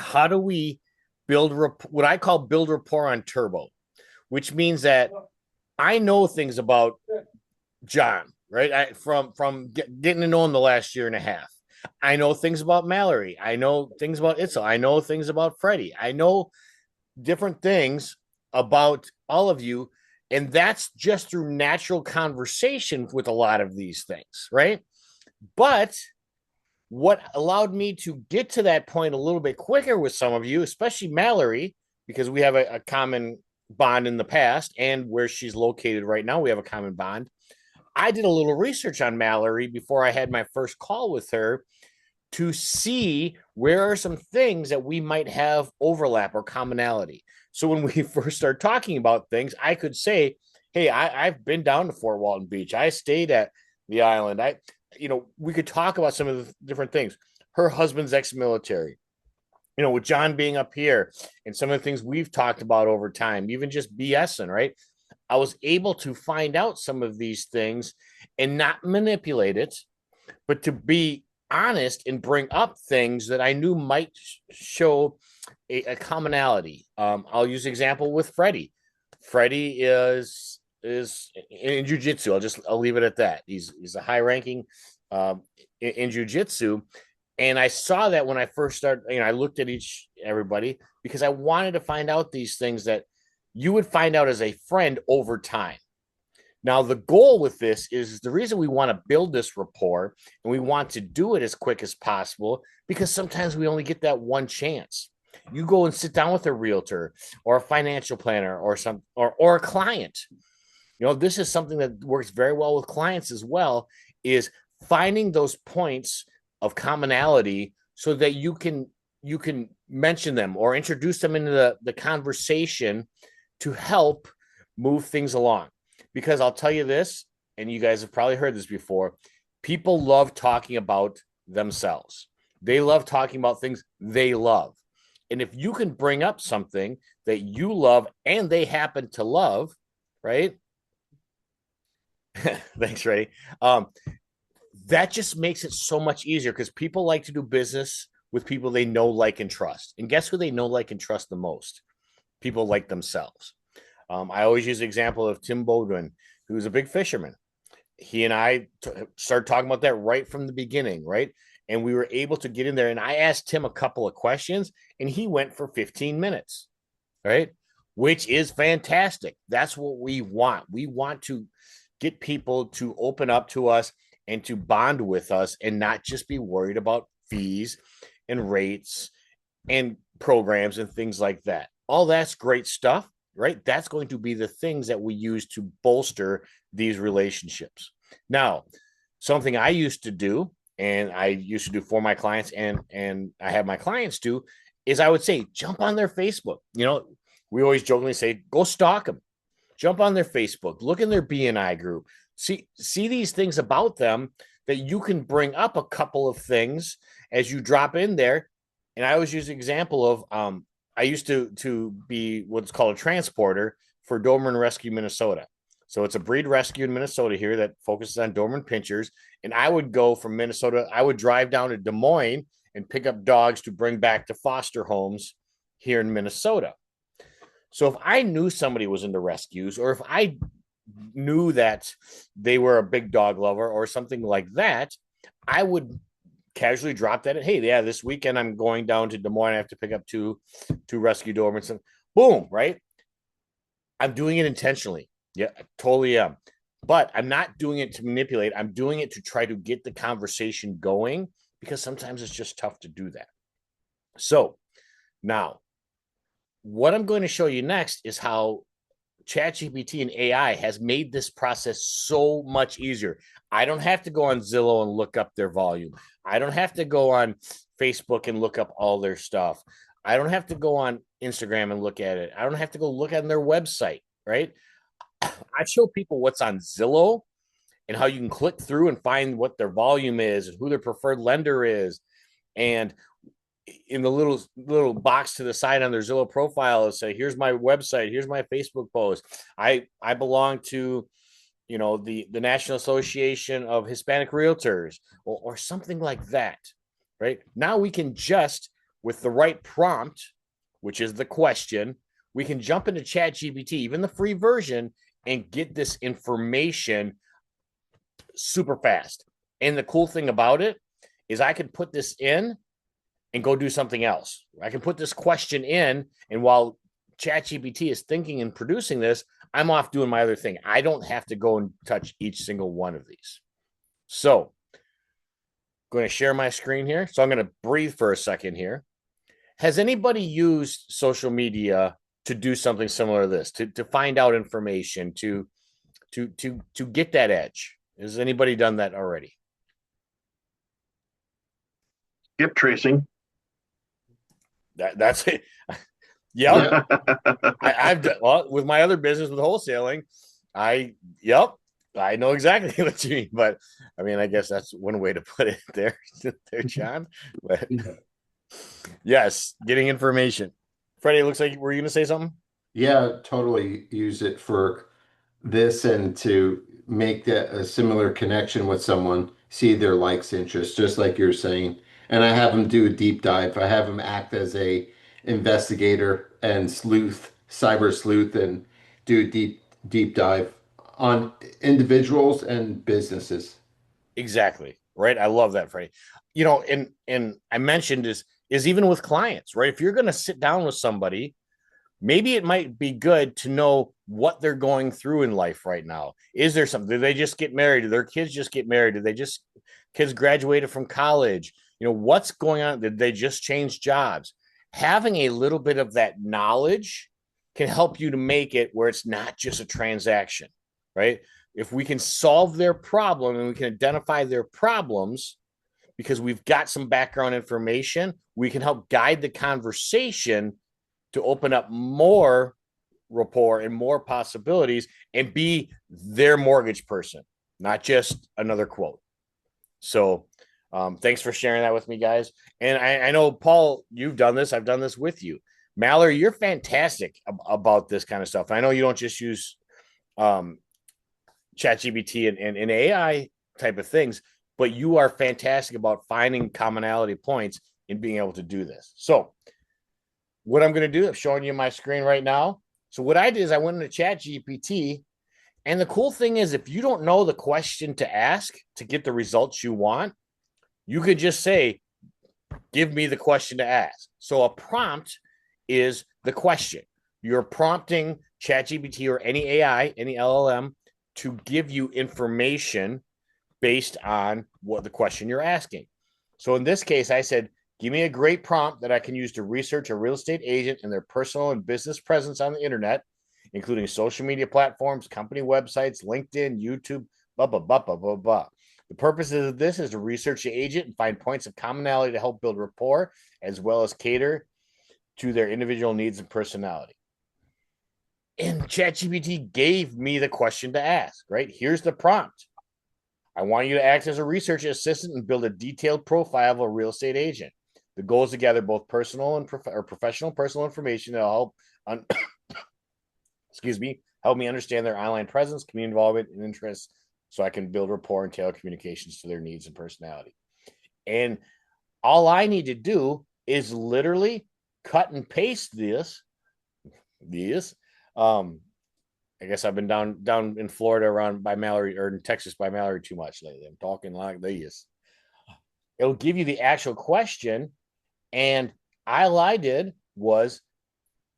how do we build what I call build rapport on turbo, which means that I know things about John, right? Getting to know him the last year and a half. I know things about Mallory. I know things about Itzel. I know things about Freddie. I know different things about all of you. And that's just through natural conversation with a lot of these things, right? But what allowed me to get to that point a little bit quicker with some of you, especially Mallory, because we have a common bond in the past, and where she's located right now, we have a common bond. I did a little research on Mallory before I had my first call with her to see where are some things that we might have overlap or commonality. So when we first start talking about things, I could say, "Hey, I've been down to Fort Walton Beach. I stayed at the island. We could talk about some of the different things. Her husband's ex-military. With John being up here and some of the things we've talked about over time, even just BSing, right? I was able to find out some of these things and not manipulate it, but to be honest and bring up things that I knew might show a commonality. I'll use an example with Freddie. Freddie is in jujitsu. I'll leave it at that. He's a high ranking in jujitsu, and I saw that when I first started. I looked at everybody because I wanted to find out these things that you would find out as a friend over time. Now, the goal with this is the reason we want to build this rapport and we want to do it as quick as possible because sometimes we only get that one chance. You go and sit down with a realtor or a financial planner or a client. This is something that works very well with clients as well, is finding those points of commonality so that you can mention them or introduce them into the conversation to help move things along. Because I'll tell you this, and you guys have probably heard this before, people love talking about themselves. They love talking about things they love. And if you can bring up something that you love and they happen to love, right? Thanks, Ray. That just makes it so much easier because people like to do business with people they know, like, and trust. And guess who they know, like, and trust the most? People like themselves. I always use the example of Tim Bodwin, who's a big fisherman. He and I started talking about that right from the beginning, right? And we were able to get in there. And I asked Tim a couple of questions, and he went for 15 minutes, right? Which is fantastic. That's what we want. We want to get people to open up to us and to bond with us and not just be worried about fees and rates and programs and things like that. All that's great stuff, right? That's going to be the things that we use to bolster these relationships. Now, something I used to do, and I used to do for my clients, and I have my clients do, is I would say, jump on their Facebook. We always jokingly say, go stalk them, jump on their Facebook, look in their BNI group, see these things about them that you can bring up a couple of things as you drop in there. And I always use the example of I used to be what's called a transporter for Doberman Rescue Minnesota. So it's a breed rescue in Minnesota here that focuses on Doberman pinchers. And I would go from Minnesota, I would drive down to Des Moines and pick up dogs to bring back to foster homes here in Minnesota. So if I knew somebody was into rescues, or if I knew that they were a big dog lover or something like that, I would casually drop that. Hey, yeah, this weekend I'm going down to Des Moines. I have to pick up two rescue Dobermans. Boom, right? I'm doing it intentionally. Yeah, I totally am. But I'm not doing it to manipulate. I'm doing it to try to get the conversation going because sometimes it's just tough to do that. So now, what I'm going to show you next is how ChatGPT and AI has made this process so much easier. I don't have to go on Zillow and look up their volume. I don't have to go on Facebook and look up all their stuff. I don't have to go on Instagram and look at it. I don't have to go look on their website, right? I show people what's on Zillow and how you can click through and find what their volume is and who their preferred lender is. And in the little box to the side on their Zillow profile, say, here's my website, here's my Facebook post. I belong to, the National Association of Hispanic Realtors or something like that, right? Now we can just with the right prompt, which is the question, we can jump into ChatGPT, even the free version, and get this information super fast. And the cool thing about it is I can put this in and go do something else. I can put this question in, and while ChatGPT is thinking and producing this, I'm off doing my other thing. I don't have to go and touch each single one of these. So I'm going to share my screen here. So I'm going to breathe for a second here. Has anybody used social media to do something similar to this, to find out information, to get that edge? Has anybody done that already? Skip tracing. That's it. Yep. I've done well with my other business with wholesaling. Yep. I know exactly what you mean, but I mean, I guess that's one way to put it there, John. But yes, getting information. Freddie, it looks like were you going to say something? Yeah, totally use it for this and to make that a similar connection with someone, see their likes, interests, just like you're saying. And I have them do a deep dive. I have them act as a investigator and sleuth, cyber sleuth, and do a deep dive on individuals and businesses. Exactly. Right. I love that, Freddie. And I mentioned is even with clients, right? If you're going to sit down with somebody, maybe it might be good to know what they're going through in life right now. Is there something? Did they just get married? Did their kids just get married? Did they just kids graduated from college? What's going on? Did they just change jobs? Having a little bit of that knowledge can help you to make it where it's not just a transaction, right? If we can solve their problem and we can identify their problems because we've got some background information, we can help guide the conversation to open up more rapport and more possibilities and be their mortgage person, not just another quote. So thanks for sharing that with me, guys. And I know, Paul, you've done this. I've done this with you. Mallory, you're fantastic about this kind of stuff. I know you don't just use ChatGPT and AI type of things, but you are fantastic about finding commonality points and being able to do this. So what I'm going to do, I'm showing you my screen right now. So what I did is I went into ChatGPT, and the cool thing is if you don't know the question to ask to get the results you want, you could just say, give me the question to ask. So a prompt is the question. You're prompting ChatGPT or any AI, any LLM to give you information based on what the question you're asking. So in this case, I said, give me a great prompt that I can use to research a real estate agent and their personal and business presence on the internet, including social media platforms, company websites, LinkedIn, YouTube, blah, blah, blah, blah, blah, blah. The purpose of this is to research the agent and find points of commonality to help build rapport, as well as cater to their individual needs and personality. And ChatGPT gave me the question to ask, right? Here's the prompt. I want you to act as a research assistant and build a detailed profile of a real estate agent. The goal is to gather both personal and professional personal information that will help help me understand their online presence, community involvement, and interests so I can build rapport and tailor communications to their needs and personality. And all I need to do is literally cut and paste this. I guess I've been down in Florida around by Mallory or in Texas by Mallory too much lately. I'm talking like this. It'll give you the actual question, and all I did was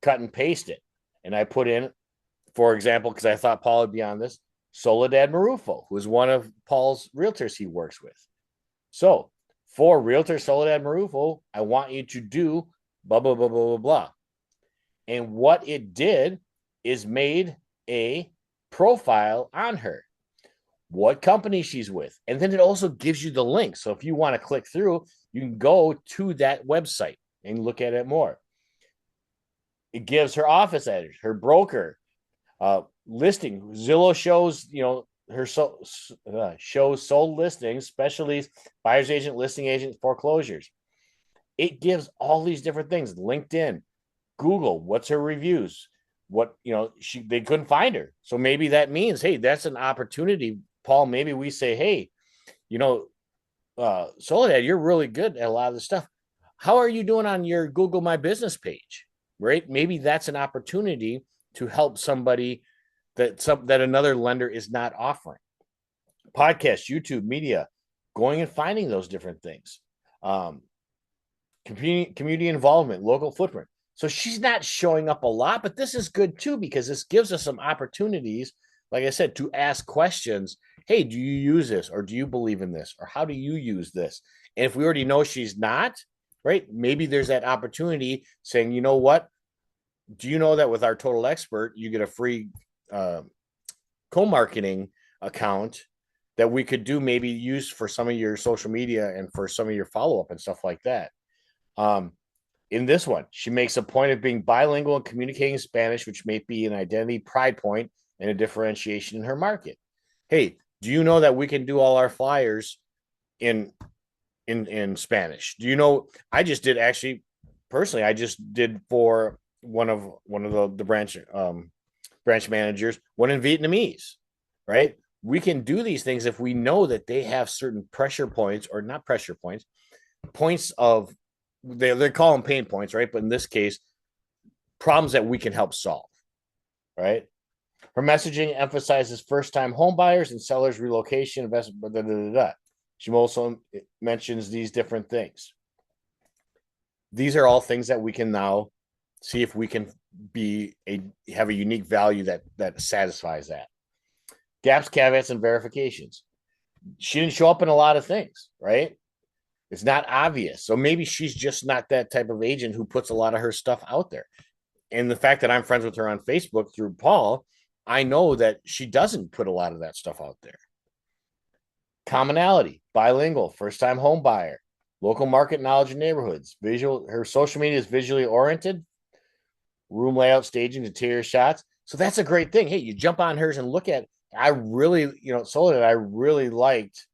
cut and paste it. And I put in, for example, because I thought Paul would be on this, Soledad Marufo, who is one of Paul's realtors he works with. So for realtor Soledad Marufo, I want you to do blah, blah, blah, blah, blah, blah. And what it did is made a profile on her, what company she's with. And then it also gives you the link. So if you want to click through, you can go to that website and look at it more. It gives her office address, her broker, listing. Zillow shows, her shows sold listings, specialties, buyer's agent, listing agent, foreclosures. It gives all these different things. LinkedIn, Google, what's her reviews? What, they couldn't find her. So maybe that means, hey, that's an opportunity, Paul. Maybe we say, hey, Soledad, you're really good at a lot of this stuff. how are you doing on your Google My Business page, right? Maybe that's an opportunity to help somebody that another lender is not offering. Podcast, YouTube, media, going and finding those different things. Community involvement, local footprint. So she's not showing up a lot, but this is good too, because this gives us some opportunities, like I said, to ask questions. Hey, do you use this? Or do you believe in this? Or how do you use this? And if we already know she's not, right, maybe there's that opportunity saying, you know what? Do you know that with our Total Expert, you get a free co-marketing account that we could do, maybe use for some of your social media and for some of your follow-up and stuff like that. In this one, she makes a point of being bilingual and communicating Spanish, which may be an identity pride point and a differentiation in her market. Hey, do you know that we can do all our flyers in Spanish? Do you know, I just did, actually, personally, I just did for one of the branch managers, one in Vietnamese, right? We can do these things if we know that they have certain pressure points, or not pressure points, points of, they call them pain points, right? But in this case, problems that we can help solve, right? Her messaging emphasizes first-time home buyers and sellers, relocation, investment. She also mentions these different things. These are all things that we can now see if we can have a unique value that satisfies that. Gaps, caveats, and verifications. She didn't show up in a lot of things, right? It's not obvious. So maybe she's just not that type of agent who puts a lot of her stuff out there. And the fact that I'm friends with her on Facebook through Paul, I know that she doesn't put a lot of that stuff out there. Commonality, bilingual, first-time home buyer, local market knowledge in neighborhoods, visual. Her social media is visually oriented, room layout, staging, interior shots. So that's a great thing. Hey, you jump on hers and look at. I really, Soledad, I really liked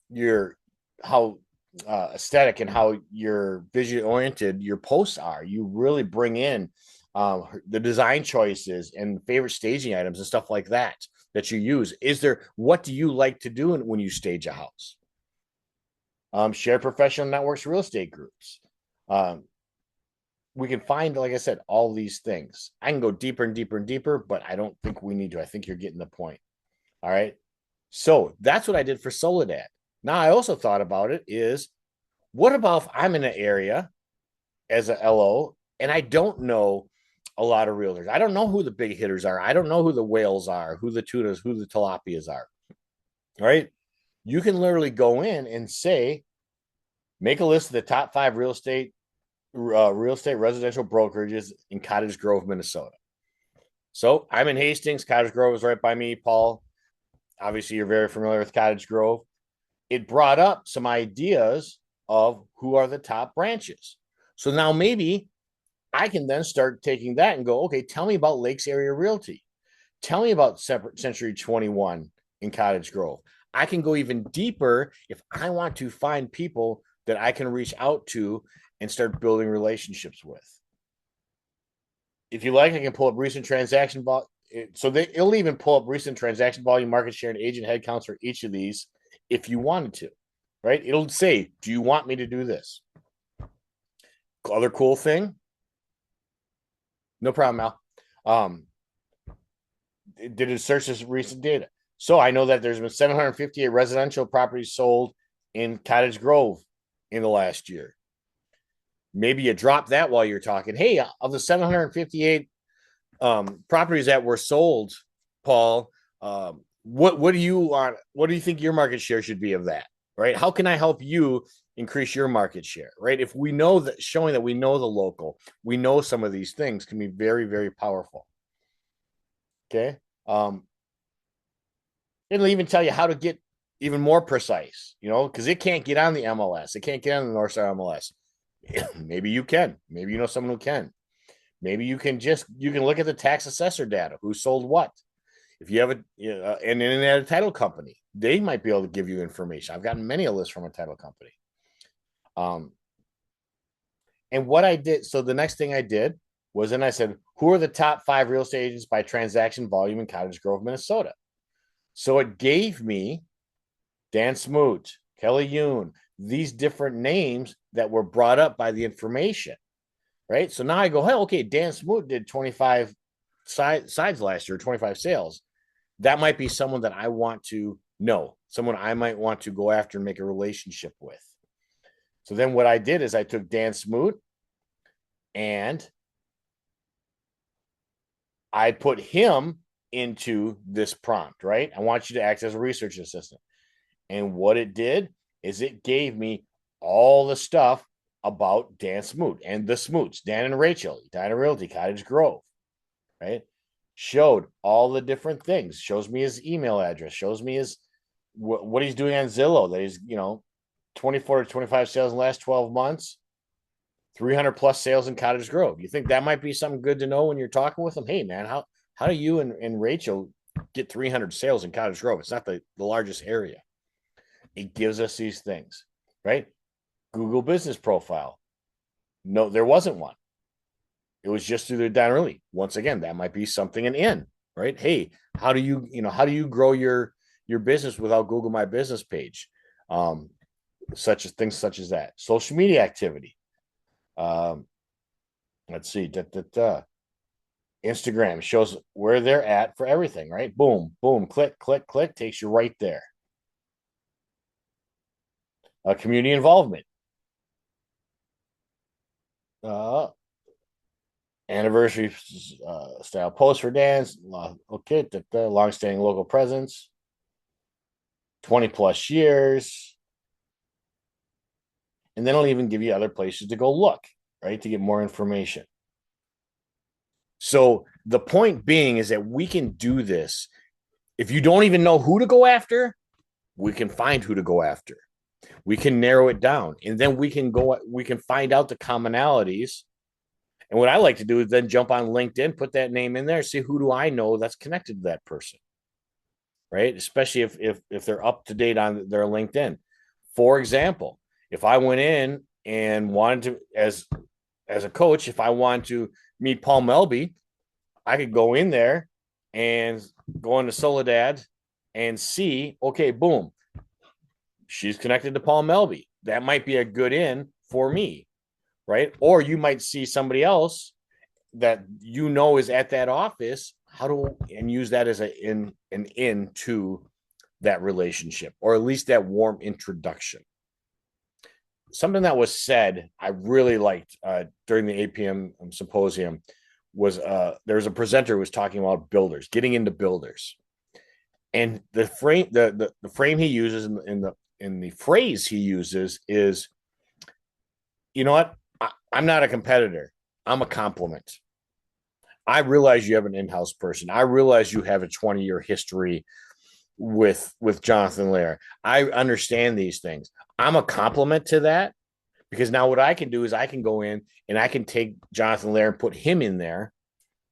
your how aesthetic and how you're visually oriented your posts are. You really bring in the design choices and favorite staging items and stuff like that you use. What do you like to do when you stage a house? Share professional networks, real estate groups. We can find, like I said, all these things. I can go deeper and deeper and deeper, but I don't think we need to. I think you're getting the point. All right. So that's what I did for Soledad. Now, I also thought about it is, what about if I'm in an area as a LO and I don't know a lot of realtors? I don't know who the big hitters are. I don't know who the whales are, who the tunas, who the tilapias are. All right. You can literally go in and say, make a list of the top 5 real estate residential brokerages in Cottage Grove, Minnesota. So I'm in Hastings. Cottage Grove is right by me. Paul, obviously you're very familiar with Cottage Grove. It brought up some ideas of who are the top branches. So now maybe I can then start taking that and go, okay, tell me about Lakes Area Realty. Tell me about Century 21 in Cottage Grove. I can go even deeper if I want to find people that I can reach out to and start building relationships with. If you like, I can pull up recent transaction volume. So it'll even pull up recent transaction volume, market share, and agent headcounts for each of these if you wanted to, right? It'll say, do you want me to do this? Other cool thing? No problem, Al. Did it search this recent data? So I know that there's been 758 residential properties sold in Cottage Grove in the last year. Maybe you drop that while you're talking. Hey, of the 758 properties that were sold, Paul, what do you want? What do you think your market share should be of that? Right? How can I help you increase your market share? Right? If we know that, showing that we know the local, we know some of these things can be very, very powerful. Okay. It'll even tell you how to get even more precise, because it can't get on the MLS. It can't get on the Northstar MLS. Maybe you can. Maybe you know someone who can. Maybe you can look at the tax assessor data, who sold what. If you have an internet title company, they might be able to give you information. I've gotten many a list from a title company. And what I did, so the next thing I did was, then I said, who are the top 5 real estate agents by transaction volume in Cottage Grove, Minnesota? So it gave me Dan Smoot, Kelly Yoon, these different names that were brought up by the information, right? So now I go, hey, okay, Dan Smoot did 25 sides last year, 25 sales. That might be someone that I want to know, someone I might want to go after and make a relationship with. So then what I did is I took Dan Smoot and I put him into this prompt, right? I want you to act as a research assistant. And what it did is it gave me all the stuff about Dan Smoot and the Smoots, Dan and Rachel, Edina Realty, Cottage Grove, right? Showed all the different things, shows me his email address, shows me his what he's doing on Zillow, that he's, 24 to 25 sales in the last 12 months, 300 plus sales in Cottage Grove. You think that might be something good to know when you're talking with them? Hey, man, how do you and Rachel get 300 sales in Cottage Grove? It's not the largest area. It gives us these things, right? Google business profile. No, there wasn't one. It was just through the Edina Realty. Once again, that might be something in, right? Hey, how do you grow your business without Google My Business page? Such as things such as that. Social media activity. Let's see. Instagram shows where they're at for everything, right? Boom, boom, click, click, click, takes you right there. Community involvement. Anniversary style post for dance. Okay, long-standing local presence. 20 plus years. And then I'll even give you other places to go look, right, to get more information. So the point being is that we can do this. If you don't even know who to go after, we can find who to go after. We can narrow it down, and then we can find out the commonalities. And what I like to do is then jump on LinkedIn, put that name in there, see who do I know that's connected to that person, right? Especially if they're up to date on their LinkedIn. For example, if I went in and wanted to, as a coach, if I want to meet Paul Melby, I could go in there and go into Soledad and see, okay, boom, she's connected to Paul Melby. That might be a good in for me, right? Or you might see somebody else that is at that office. And use that as an in to that relationship, or at least that warm introduction. Something that was said I really liked during the APM symposium was there was a presenter who was talking about builders, getting into builders, and the frame he uses in the phrase he uses is, you know what, I'm not a competitor, I'm a compliment. I realize you have an in-house person. I realize you have a 20-year history with Jonathan Lair. I understand these things. I'm a compliment to that, because now what I can do is I can go in and I can take Jonathan Lair and put him in there,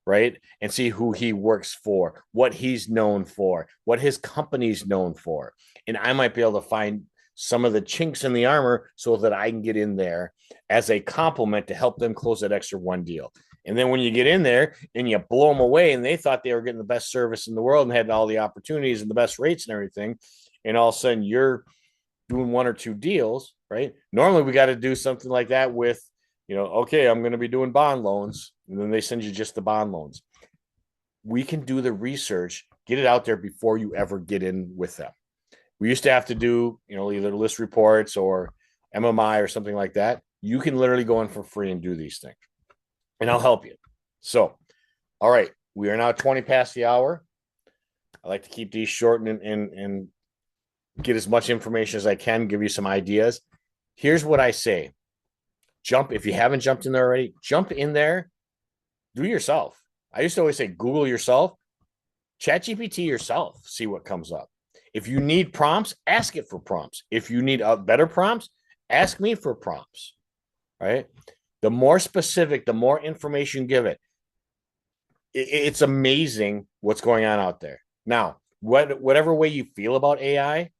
right? And see who he works for, what he's known for, what his company's known for. And I might be able to find some of the chinks in the armor so that I can get in there as a compliment to help them close that extra one deal. And then when you get in there and you blow them away and they thought they were getting the best service in the world and had all the opportunities and the best rates and everything, and all of a sudden you're doing one or two deals, right? Normally we got to do something like that with, okay, I'm going to be doing bond loans. And then they send you just the bond loans. We can do the research, get it out there before you ever get in with them. We used to have to do, either list reports or MMI or something like that. You can literally go in for free and do these things, and I'll help you. So, all right, we are now 20 past the hour. I like to keep these short and get as much information as I can, give you some ideas. Here's what I say. If you haven't jumped in there already, jump in there, do it yourself. I used to always say, Google yourself, ChatGPT yourself, see what comes up. If you need prompts, ask it for prompts. If you need better prompts, ask me for prompts, right? The more specific, the more information you give it. It's amazing what's going on out there. Now, whatever way you feel about AI,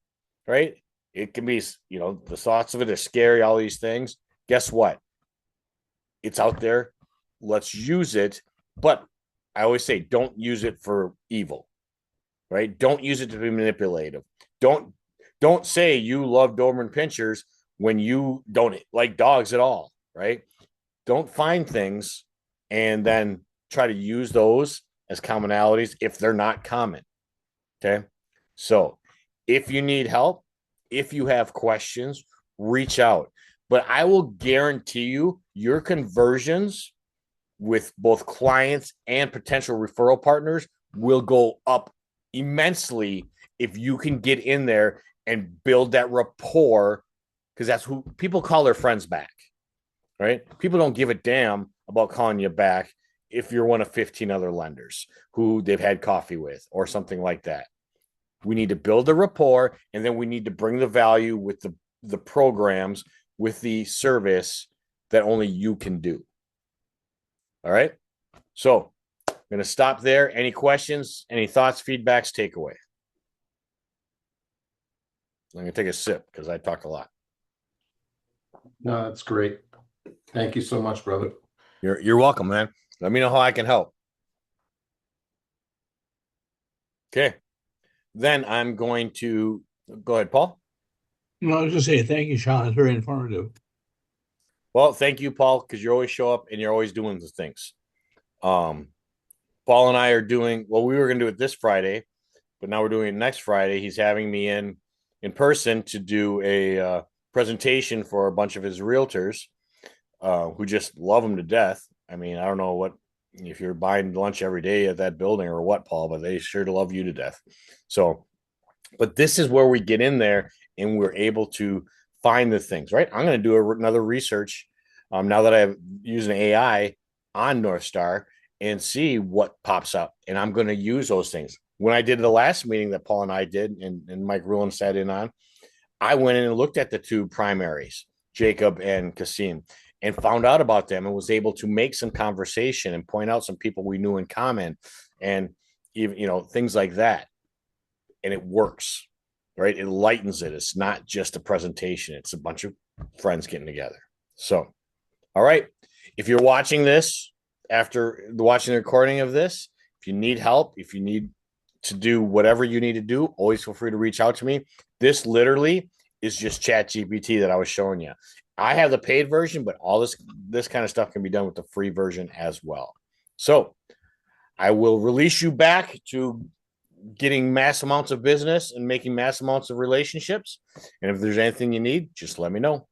right? It can be, the thoughts of it are scary, all these things. Guess what? It's out there. Let's use it. But I always say, don't use it for evil, right? Don't use it to be manipulative. Don't say you love Doberman Pinschers when you don't like dogs at all, right? Don't find things and then try to use those as commonalities if they're not common. Okay. So if you need help, if you have questions, reach out. But I will guarantee you your conversions with both clients and potential referral partners will go up immensely if you can get in there and build that rapport, because that's who people call their friends back, right? People don't give a damn about calling you back if you're one of 15 other lenders who they've had coffee with or something like that. We need to build a rapport, and then we need to bring the value with the programs, with the service that only you can do. All right. So I'm going to stop there. Any questions, any thoughts, feedbacks, takeaway? I'm going to take a sip because I talked a lot. No, that's great. Thank you so much, brother. You're welcome, man. Let me know how I can help. Okay. Then I'm going to go ahead, Paul. No, I was just saying, thank you, Sean. It's very informative. Well, thank you, Paul, because you always show up and you're always doing the things. Paul and I are doing, well, we were going to do it this Friday, but now we're doing it next Friday. He's having me in person to do a presentation for a bunch of his realtors who just love him to death. I mean, I don't know what, if you're buying lunch every day at that building or what, Paul, but they sure to love you to death. So, but this is where we get in there and we're able to find the things, right? I'm going to do another research now that I've used an AI on North Star and see what pops up. And I'm going to use those things. When I did the last meeting that Paul and I did, and Mike Rulin sat in on, I went in and looked at the two primaries, Jacob and Kasim, and found out about them and was able to make some conversation and point out some people we knew in common and even, things like that. And it works, right? It lightens it. It's not just a presentation. It's a bunch of friends getting together. So, all right. If you're watching this after watching the recording of this, if you need help, if you need to do whatever you need to do, always feel free to reach out to me. This literally is just Chat GPT that I was showing you. I have the paid version, but all this kind of stuff can be done with the free version as well. So I will release you back to getting mass amounts of business and making mass amounts of relationships. And if there's anything you need, just let me know.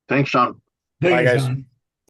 Thanks, Sean. Thank Bye, you, guys. Sean.